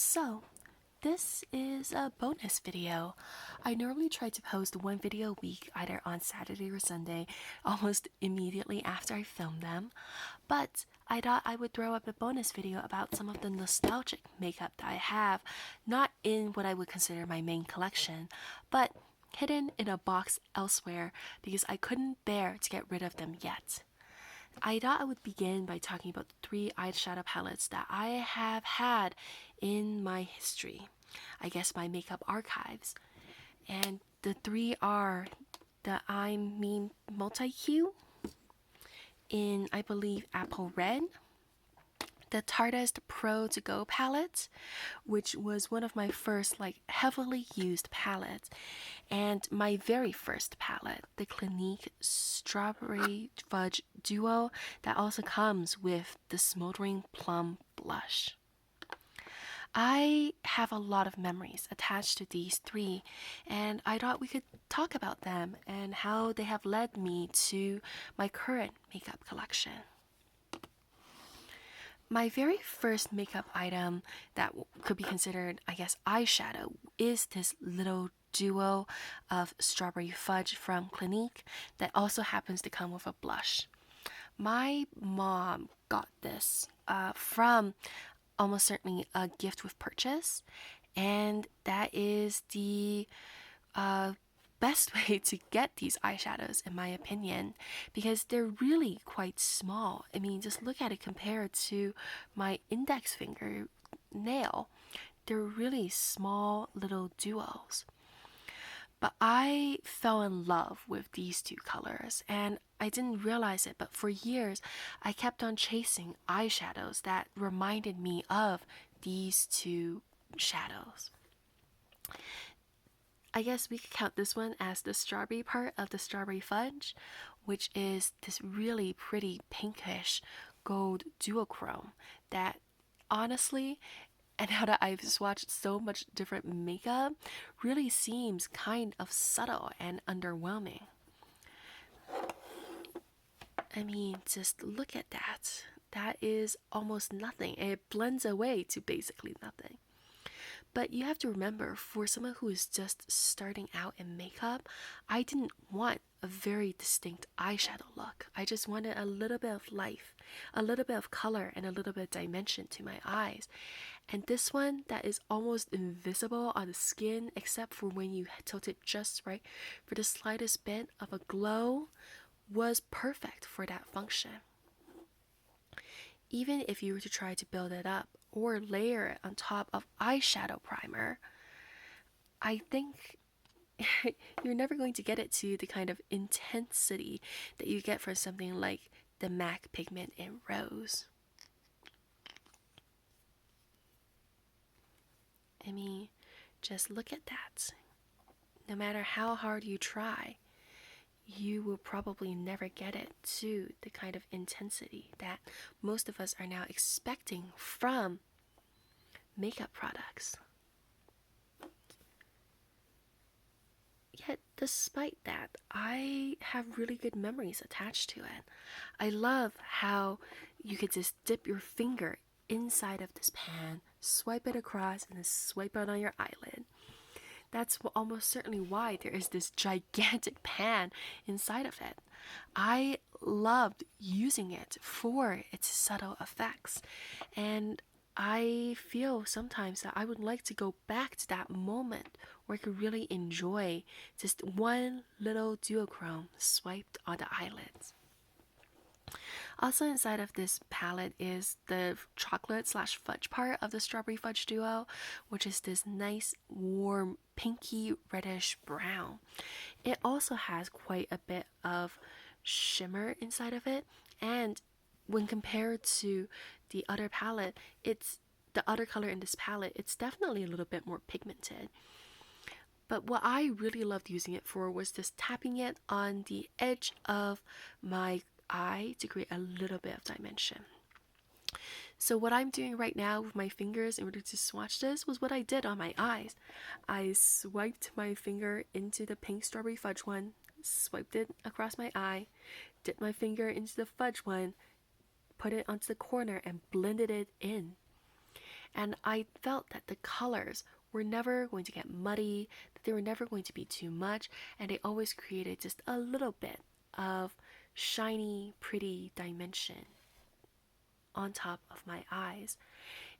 So, this is a bonus video. I normally try to post one video a week either on Saturday or Sunday, almost immediately after I film them, but I thought I would throw up a bonus video about some of the nostalgic makeup that I have, not in what I would consider my main collection, but hidden in a box elsewhere because I couldn't bear to get rid of them yet. I thought I would begin by talking about the 3 eyeshadow palettes that I have had in my history. I guess my makeup archives. And the 3 are the I Mean Multi-Hue in, I believe, Apple Red, the Tartist Pro To Go palette, which was one of my first heavily used palettes, and my very first palette, the Clinique Strawberry Fudge Duo, that also comes with the Smoldering Plum blush. I have a lot of memories attached to these 3, and I thought we could talk about them and how they have led me to my current makeup collection. My very first makeup item that could be considered, I guess, eyeshadow is this little duo of strawberry fudge from Clinique that also happens to come with a blush. My mom got this from almost certainly a gift with purchase, and that is the best way to get these eyeshadows in my opinion, because they're really quite small. I mean, just look at it compared to my index finger nail. They're really small little duos. But I fell in love with these 2 colors, and I didn't realize it, but for years I kept on chasing eyeshadows that reminded me of these 2 shadows. I guess we could count this one as the strawberry part of the strawberry fudge, which is this really pretty pinkish gold duochrome that honestly, and now that I've swatched so much different makeup, really seems kind of subtle and underwhelming. I mean, just look at that. That is almost nothing. It blends away to basically nothing. But you have to remember, for someone who is just starting out in makeup, I didn't want a very distinct eyeshadow look. I just wanted a little bit of life, a little bit of color, and a little bit of dimension to my eyes. And this one that is almost invisible on the skin, except for when you tilt it just right for the slightest bit of a glow, was perfect for that function. Even if you were to try to build it up or layer it on top of eyeshadow primer, I think you're never going to get it to the kind of intensity that you get from something like the MAC pigment in Rose. I mean, just look at that. No matter how hard you try, you will probably never get it to the kind of intensity that most of us are now expecting from makeup products. Yet, despite that, I have really good memories attached to it. I love how you could just dip your finger inside of this pan, swipe it across, and then swipe it on your eyelid. That's almost certainly why there is this gigantic pan inside of it. I loved using it for its subtle effects, and I feel sometimes that I would like to go back to that moment where I could really enjoy just one little duochrome swiped on the eyelids. Also inside of this palette is the chocolate/fudge part of the strawberry fudge duo, which is this nice warm pinky reddish brown. It also has quite a bit of shimmer inside of it, and when compared to the other palette, the other color in this palette, it's definitely a little bit more pigmented. But what I really loved using it for was just tapping it on the edge of my eye to create a little bit of dimension. So what I'm doing right now with my fingers in order to swatch this was what I did on my eyes. I swiped my finger into the pink strawberry fudge one, swiped it across my eye, dipped my finger into the fudge one, put it onto the corner and blended it in. And I felt that the colors were never going to get muddy, that they were never going to be too much, and they always created just a little bit of shiny, pretty dimension on top of my eyes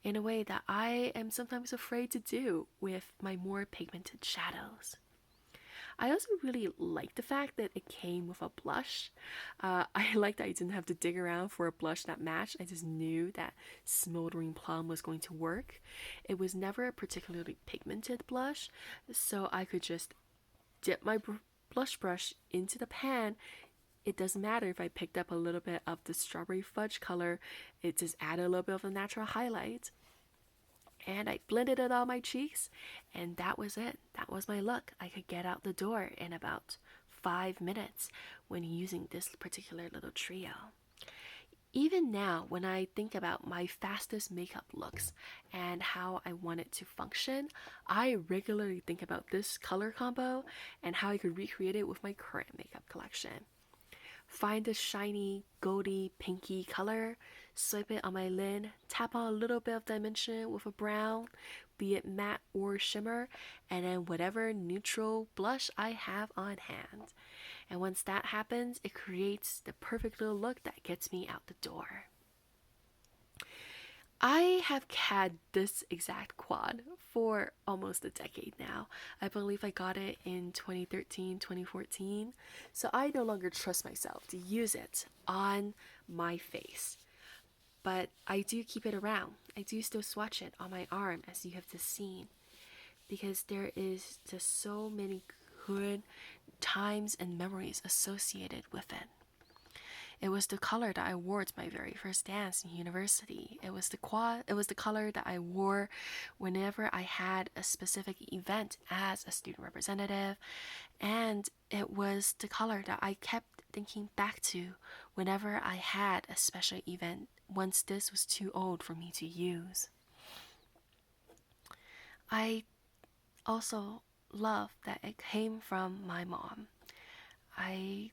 in a way that I am sometimes afraid to do with my more pigmented shadows. I also really like the fact that it came with a blush. I liked that I didn't have to dig around for a blush that matched. I just knew that Smoldering Plum was going to work. It was never a particularly pigmented blush, so I could just dip my blush brush into the pan. It doesn't matter if I picked up a little bit of the strawberry fudge color, it just added a little bit of a natural highlight. And I blended it on my cheeks, and that was it. That was my look. I could get out the door in about 5 minutes when using this particular little trio. Even now, when I think about my fastest makeup looks and how I want it to function, I regularly think about this color combo and how I could recreate it with my current makeup collection. Find a shiny, goldy, pinky color, swipe it on my lid, tap on a little bit of dimension with a brown, be it matte or shimmer, and then whatever neutral blush I have on hand. And once that happens, it creates the perfect little look that gets me out the door. I have had this exact quad for almost a decade now. I believe I got it in 2013, 2014. So I no longer trust myself to use it on my face. But I do keep it around. I do still swatch it on my arm, as you have just seen. Because there is just so many good times and memories associated with it. It was the color that I wore to my very first dance in university. It was the color that I wore whenever I had a specific event as a student representative, and it was the color that I kept thinking back to whenever I had a special event once this was too old for me to use. I also love that it came from my mom. I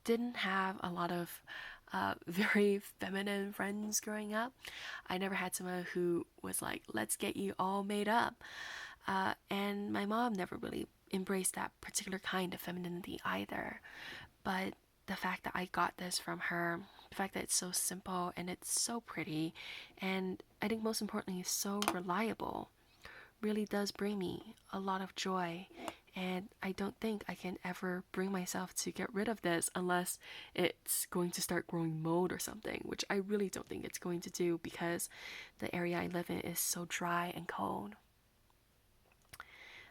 didn't have a lot of very feminine friends growing up. I never had someone who was like, let's get you all made up. And my mom never really embraced that particular kind of femininity either. But the fact that I got this from her, the fact that it's so simple and it's so pretty, and I think most importantly, so reliable, really does bring me a lot of joy. And I don't think I can ever bring myself to get rid of this unless it's going to start growing mold or something, which I really don't think it's going to do because the area I live in is so dry and cold.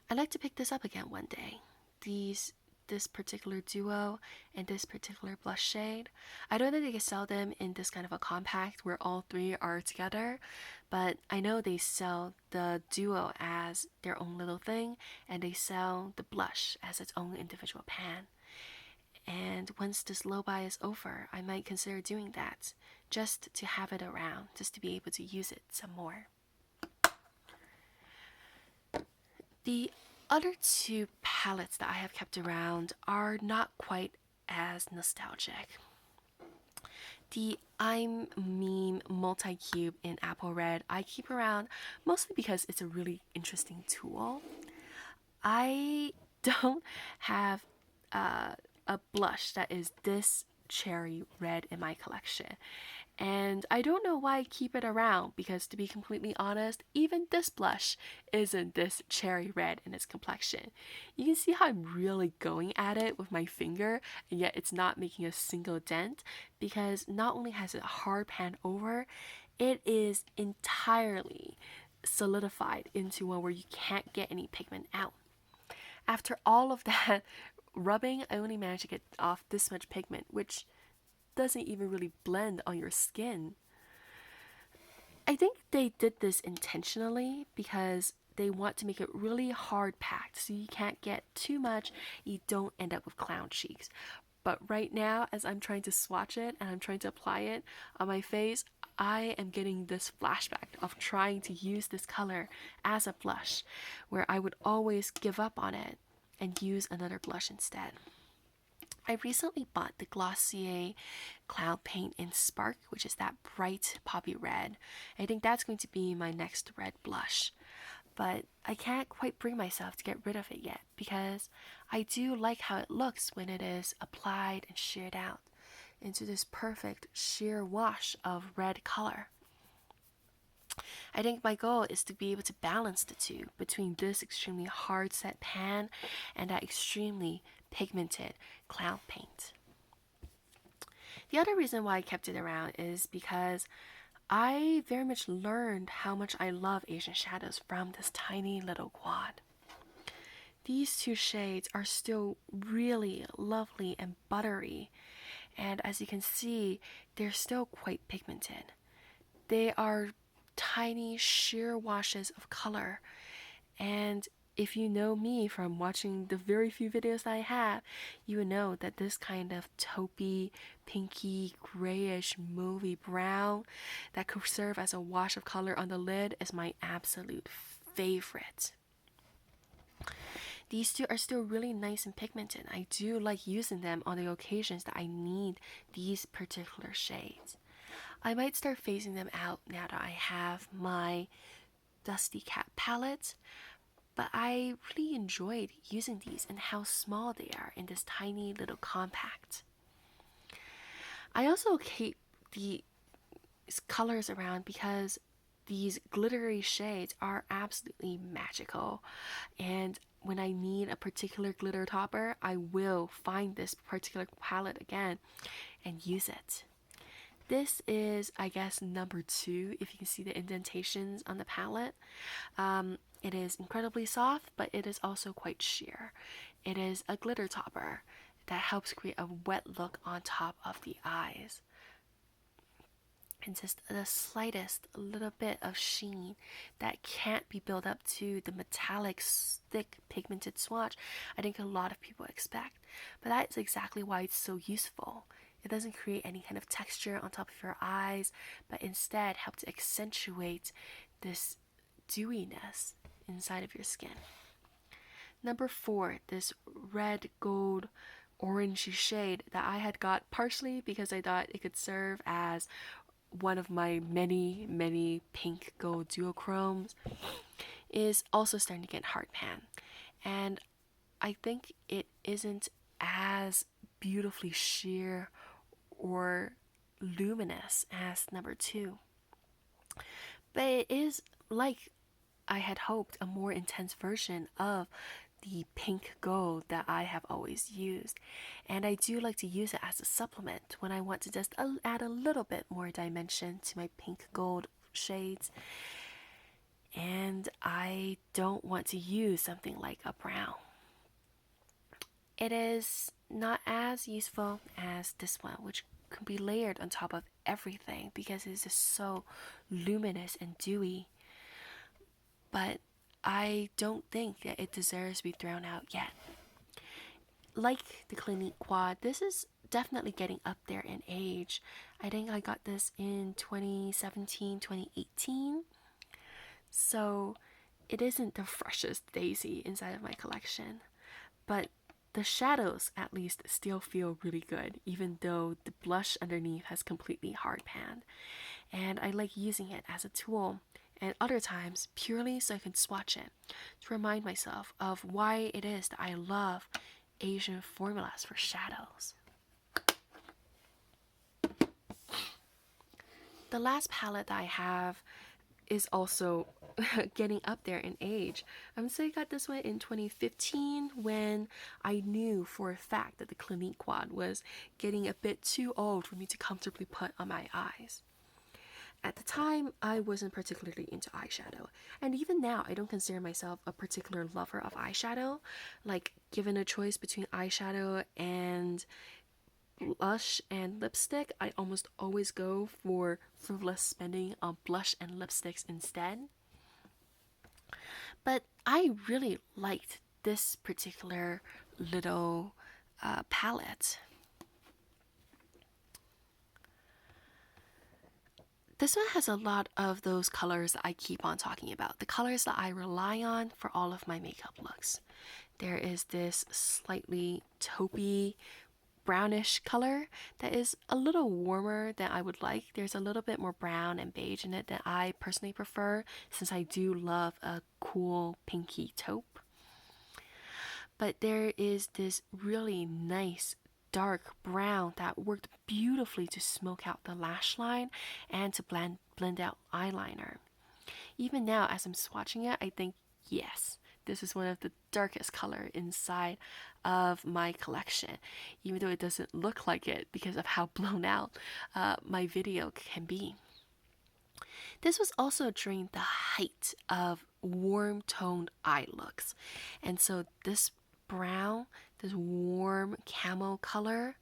I'd like to pick this up again one day. This particular duo and this particular blush shade. I don't think they can sell them in this kind of a compact where all three are together, but I know they sell the duo as their own little thing, and they sell the blush as its own individual pan. And once this low buy is over, I might consider doing that, just to have it around, just to be able to use it some more. The other two palettes that I have kept around are not quite as nostalgic. The I'm Meme Multi-Cube in Apple Red I keep around mostly because it's a really interesting tool. I don't have a blush that is this cherry red in my collection. And I don't know why I keep it around because, to be completely honest, even this blush isn't this cherry red in its complexion. You can see how I'm really going at it with my finger, and yet it's not making a single dent because not only has it hard pan over, it is entirely solidified into one where you can't get any pigment out. After all of that rubbing, I only managed to get off this much pigment, which doesn't even really blend on your skin. I think they did this intentionally because they want to make it really hard packed so you can't get too much, you don't end up with clown cheeks. But right now, as I'm trying to swatch it and I'm trying to apply it on my face, I am getting this flashback of trying to use this color as a blush, where I would always give up on it and use another blush instead. I recently bought the Glossier Cloud Paint in Spark, which is that bright poppy red. I think that's going to be my next red blush. But I can't quite bring myself to get rid of it yet because I do like how it looks when it is applied and sheared out into this perfect sheer wash of red color. I think my goal is to be able to balance the two between this extremely hard set pan and that extremely pigmented cloud paint. The other reason why I kept it around is because I very much learned how much I love Asian shadows from this tiny little quad. These two shades are still really lovely and buttery, and as you can see, they're still quite pigmented. They are tiny sheer washes of color, and if you know me from watching the very few videos I have, you would know that this kind of taupey, pinky, grayish, mauvey brown that could serve as a wash of color on the lid is my absolute favorite. These two are still really nice and pigmented. I do like using them on the occasions that I need these particular shades. I might start phasing them out now that I have my Dusty Cat palette, but I really enjoyed using these and how small they are in this tiny little compact. I also keep the colors around because these glittery shades are absolutely magical, and when I need a particular glitter topper, I will find this particular palette again and use it. This is, I guess, number 2, if you can see the indentations on the palette. It is incredibly soft, but it is also quite sheer. It is a glitter topper that helps create a wet look on top of the eyes. And just the slightest little bit of sheen that can't be built up to the metallic, thick, pigmented swatch I think a lot of people expect. But that is exactly why it's so useful. It doesn't create any kind of texture on top of your eyes, but instead help to accentuate this dewiness inside of your skin. Number 4, this red gold orangey shade that I had got partially because I thought it could serve as one of my many pink gold duochromes, is also starting to get hard pan. And I think it isn't as beautifully sheer or luminous as number 2. But it is, like I had hoped, a more intense version of the pink gold that I have always used. And I do like to use it as a supplement when I want to just add a little bit more dimension to my pink gold shades. And I don't want to use something like a brown. It is not as useful as this one, which can be layered on top of everything because it is just so luminous and dewy. But I don't think that it deserves to be thrown out yet. Like the Clinique Quad, this is definitely getting up there in age. I think I got this in 2017, 2018. So it isn't the freshest daisy inside of my collection. But the shadows at least still feel really good, even though the blush underneath has completely hard panned. And I like using it as a tool, and other times purely so I can swatch it to remind myself of why it is that I love Asian formulas for shadows. The last palette that I have is also getting up there in age. I would say I got this one in 2015 when I knew for a fact that the Clinique Quad was getting a bit too old for me to comfortably put on my eyes. At the time, I wasn't particularly into eyeshadow, and even now I don't consider myself a particular lover of eyeshadow. Like, given a choice between eyeshadow and blush and lipstick, I almost always go for frivolous spending on blush and lipsticks instead. But I really liked this particular little palette. This one has a lot of those colors that I keep on talking about, the colors that I rely on for all of my makeup looks. There is this slightly taupey brownish color that is a little warmer than I would like. There's a little bit more brown and beige in it that I personally prefer, since I do love a cool pinky taupe. But there is this really nice dark brown that worked beautifully to smoke out the lash line and to blend out eyeliner. Even now, as I'm swatching it, I think, yes, this is one of the darkest color inside of my collection, even though it doesn't look like it because of how blown out my video can be. This was also during the height of warm toned eye looks, and so this brown, this warm camel color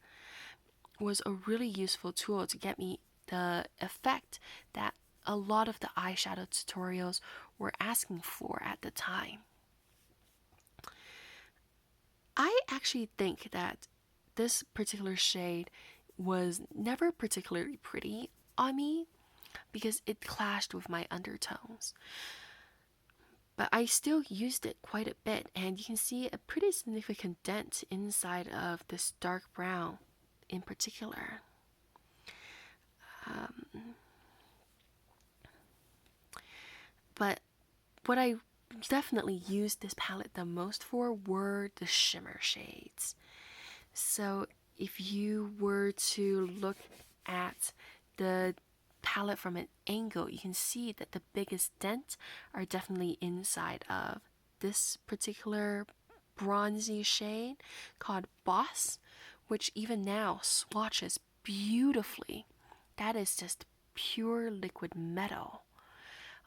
was a really useful tool to get me the effect that a lot of the eyeshadow tutorials were asking for at the time. I actually think that this particular shade was never particularly pretty on me because it clashed with my undertones. But I still used it quite a bit, and you can see a pretty significant dent inside of this dark brown in particular. But what I definitely used this palette the most for were the shimmer shades. So if you were to look at the palette from an angle, you can see that the biggest dents are definitely inside of this particular bronzy shade called Boss, which even now swatches beautifully. That is just pure liquid metal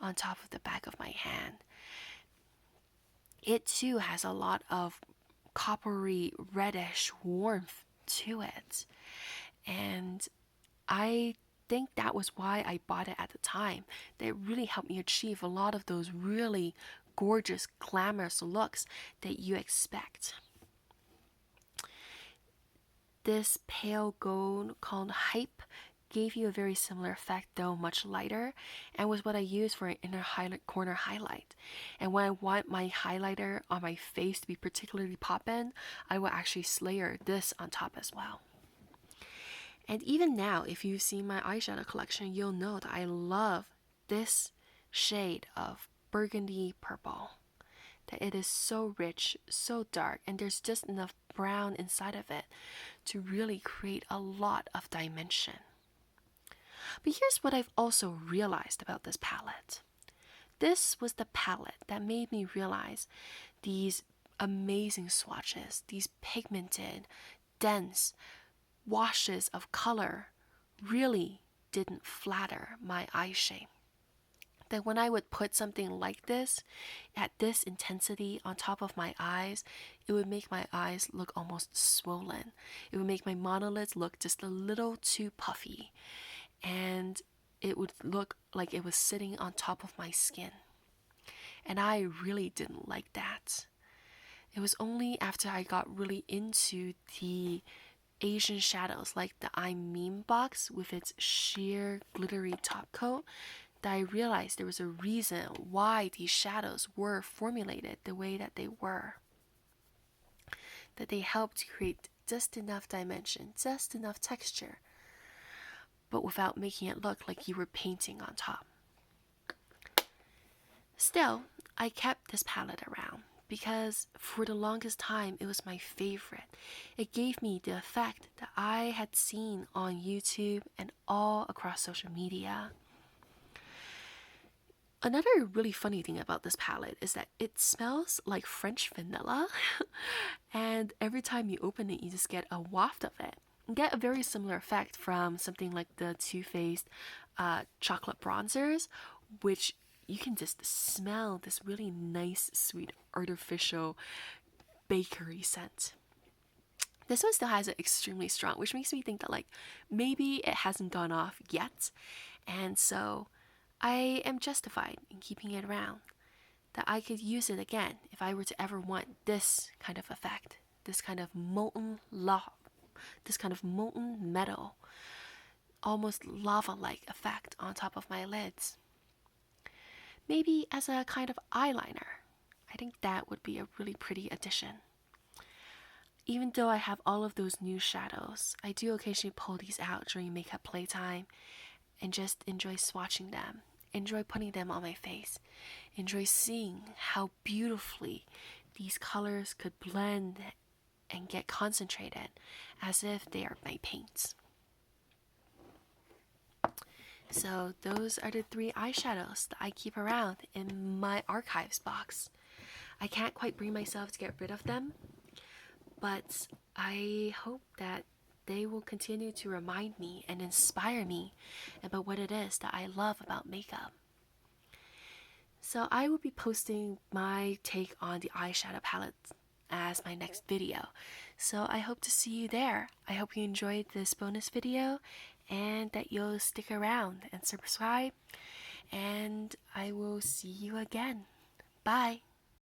on top of the back of my hand. It too has a lot of coppery reddish warmth to it, and I think that was why I bought it at the time. That really helped me achieve a lot of those really gorgeous, glamorous looks that you expect. This pale gold called Hype gave you a very similar effect, though much lighter, and was what I used for an inner corner highlight. And when I want my highlighter on my face to be particularly pop-in, I will actually layer this on top as well. And even now, if you've seen my eyeshadow collection, you'll know that I love this shade of burgundy purple. That it is so rich, so dark, and there's just enough brown inside of it to really create a lot of dimension. But here's what I've also realized about this palette. This was the palette that made me realize these amazing swatches, these pigmented, dense washes of color really didn't flatter my eye shape. That when I would put something like this at this intensity on top of my eyes, it would make my eyes look almost swollen. It would make my monolids look just a little too puffy, and it would look like it was sitting on top of my skin. And I really didn't like that. It was only after I got really into the Asian shadows like the I Meme box with its sheer glittery top coat that I realized there was a reason why these shadows were formulated the way that they were. That they helped create just enough dimension, just enough texture, but without making it look like you were painting on top. Still, I kept this palette around because for the longest time it was my favorite. It gave me the effect that I had seen on YouTube and all across social media. Another really funny thing about this palette is that it smells like French vanilla, and every time you open it, you just get a waft of it. You get a very similar effect from something like the Too Faced chocolate bronzers, which you can just smell this really nice, sweet, artificial bakery scent. This one still has it extremely strong, which makes me think that like maybe it hasn't gone off yet, and so I am justified in keeping it around. That I could use it again if I were to ever want this kind of effect, this kind of molten metal, almost lava-like effect on top of my lids. Maybe as a kind of eyeliner. I think that would be a really pretty addition. even though I have all of those new shadows, I do occasionally pull these out during makeup playtime and just enjoy swatching them, enjoy putting them on my face, enjoy seeing how beautifully these colors could blend and get concentrated as if they are my paints. So those are the 3 eyeshadows that I keep around in my archives box. I can't quite bring myself to get rid of them, but I hope that they will continue to remind me and inspire me about what it is that I love about makeup. So I will be posting my take on the eyeshadow palette as my next video. So I hope to see you there. I hope you enjoyed this bonus video and that you'll stick around and subscribe. And I will see you again. Bye!